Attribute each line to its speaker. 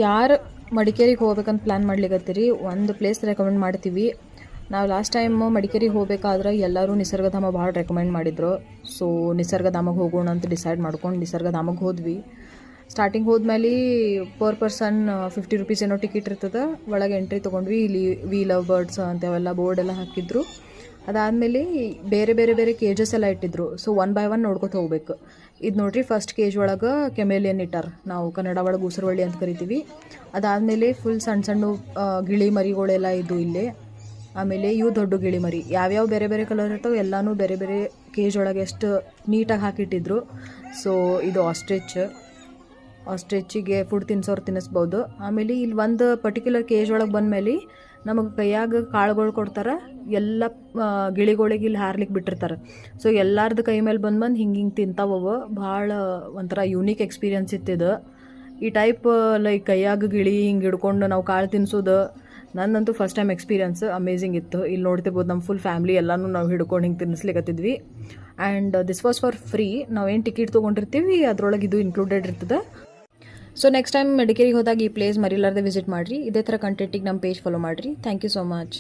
Speaker 1: ಯಾರು ಮಡಿಕೇರಿಗೆ ಹೋಗ್ಬೇಕಂತ ಪ್ಲ್ಯಾನ್ ಮಾಡ್ಲಿಕತ್ತೀರಿ, ಒಂದು ಪ್ಲೇಸ್ ರೆಕಮೆಂಡ್ ಮಾಡ್ತೀವಿ. ನಾವು ಲಾಸ್ಟ್ ಟೈಮ್ ಮಡಿಕೇರಿಗೆ ಹೋಗ್ಬೇಕಾದ್ರೆ ಎಲ್ಲರೂ ನಿಸರ್ಗಧಾಮ ಭಾಳ ರೆಕಮೆಂಡ್ ಮಾಡಿದ್ರು. ಸೊ ನಿಸರ್ಗಧಾಮಕ್ಕೆ ಹೋಗೋಣ ಅಂತ ಡಿಸೈಡ್ ಮಾಡ್ಕೊಂಡು ನಿಸರ್ಗಧಾಮಕ್ಕೆ ಹೋದ್ವಿ. ಸ್ಟಾರ್ಟಿಂಗ್ ಹೋದ್ಮೇಲೆ ಪರ್ ಪರ್ಸನ್ 50 ರೂಪೀಸ್ ಏನೋ ಟಿಕೆಟ್ ಇರ್ತದೆ. ಒಳಗೆ ಎಂಟ್ರಿ ತೊಗೊಂಡ್ವಿ. ಇಲ್ಲಿ ವಿ ಲವ್ ಬರ್ಡ್ಸ್ ಅಂತೆಲ್ಲ ಬೋರ್ಡ್ ಎಲ್ಲ ಹಾಕಿದ್ರು. ಅದಾದಮೇಲೆ ಬೇರೆ ಬೇರೆ ಬೇರೆ ಕೇಜಸ್ ಎಲ್ಲ ಇಟ್ಟಿದ್ರು. ಸೊ 1 by 1 ನೋಡ್ಕೊತ ಹೋಗ್ಬೇಕು. ಇದು ನೋಡ್ರಿ, ಫಸ್ಟ್ ಕೇಜ್ ಒಳಗೆ ಕೆಮೆಲಿಯನ್ ಇಟ್ಟಾರ, ನಾವು ಕನ್ನಡ ಒಳಗೆ ಉಸಿರುವಳ್ಳಿ ಅಂತ ಕರಿತೀವಿ. ಅದಾದಮೇಲೆ ಫುಲ್ ಸಣ್ಣ ಸಣ್ಣ ಗಿಳಿ ಮರಿಗಳೆಲ್ಲ ಇದ್ದು ಇಲ್ಲೇ. ಆಮೇಲೆ ಇವು ದೊಡ್ಡ ಗಿಳಿ ಮರಿ, ಯಾವ್ಯಾವ ಬೇರೆ ಬೇರೆ ಕಲರ್ ಇರ್ತಾವೆ ಎಲ್ಲನೂ ಬೇರೆ ಬೇರೆ ಕೇಜ್ ಒಳಗೆ ಎಷ್ಟು ನೀಟಾಗಿ ಹಾಕಿಟ್ಟಿದ್ರು. ಸೊ ಇದು ಆಸ್ಟ್ರಿಚ್ಚಿಗೆ ಫುಡ್ ತಿನ್ಸೋರು ತಿನ್ನಿಸ್ಬೋದು. ಆಮೇಲೆ ಇಲ್ಲಿ ಒಂದು ಪರ್ಟಿಕ್ಯುಲರ್ ಕೇಜ್ ಒಳಗೆ ಬಂದಮೇಲೆ ನಮಗೆ ಕೈಯಾಗ ಕಾಳುಗಳು ಕೊಡ್ತಾರೆ. ಎಲ್ಲ ಗಿಳಿಗಳಿಗೆ ಇಲ್ಲಿ ಹಾರ್ಲಿಕ್ಕೆ ಬಿಟ್ಟಿರ್ತಾರೆ. ಸೊ ಎಲ್ಲಾರ್ದು ಕೈ ಮೇಲೆ ಬಂದು ಹಿಂಗೆ ತಿಂತಾವವು. ಭಾಳ ಒಂಥರ ಯೂನಿಕ್ ಎಕ್ಸ್ಪೀರಿಯನ್ಸ್ ಇತ್ತಿದು. ಈ ಟೈಪ್ ಲೈಕ್ ಕೈಯಾಗ ಗಿಳಿ ಹಿಂಗೆ ಹಿಡ್ಕೊಂಡು ನಾವು ಕಾಳು ತಿನ್ಸೋದು ನನ್ನಂತೂ ಫಸ್ಟ್ ಟೈಮ್ ಎಕ್ಸ್ಪೀರಿಯನ್ಸ್. ಅಮೇಝಿಂಗ್ ಇತ್ತು. ಇಲ್ಲಿ ನೋಡ್ತಿರ್ಬೋದು ನಮ್ಮ ಫುಲ್ ಫ್ಯಾಮ್ಲಿ ಎಲ್ಲನೂ ನಾವು ಹಿಡ್ಕೊಂಡು ಹಿಂಗೆ ತಿನ್ನಿಸ್ಲಿಕ್ಕತ್ತಿದ್ವಿ. And this was for free. ನಾವೇನು ಟಿಕೆಟ್ ತೊಗೊಂಡಿರ್ತೀವಿ ಅದರೊಳಗೆ ಇದು ಇನ್ಕ್ಲೂಡೆಡ್ ಇರ್ತದೆ. ಸೊ ನೆಕ್ಸ್ಟ್ ಟೈಮ್ ಮಡಿಕೇರಿಗೆ ಹೋದಾಗ ಈ ಪ್ಲೇಸ್ ಮರಿಲಾರ್ದೆ ವಿಸಿಟ್ ಮಾಡಿರಿ. ಇದೇ ಥರ ಕಂಟೆಂಟಿಗೆ ನಮ್ಮ ಪೇಜ್ ಫಾಲೋ ಮಾಡಿರಿ. Thank you so much.